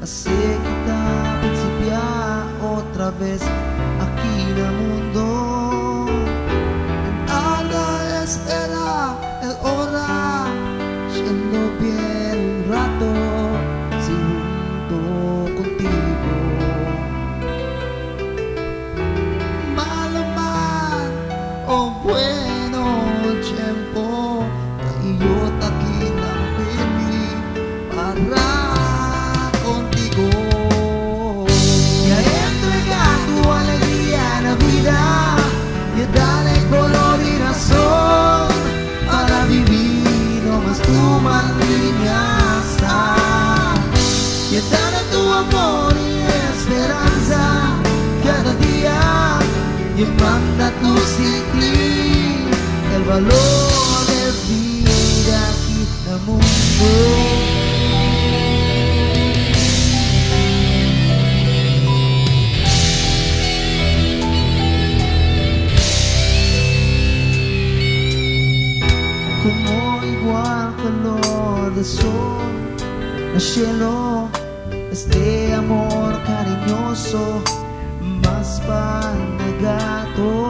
hace que principia otra vez aquí en el mundo. Nada espera el hora, yendo bien un rato, si junto contigo. Malo man o bueno tiempo, tayo takinapili para contigo. Y he entregado alegría a la vida y dale color y razón para vivir lo más tu mañana. Y dale tu amor y esperanza cada día y manda tu sentir el valor de vida aquí en el mundo. Como igual color del sol, el cielo, este amor cariñoso, más pan de gato.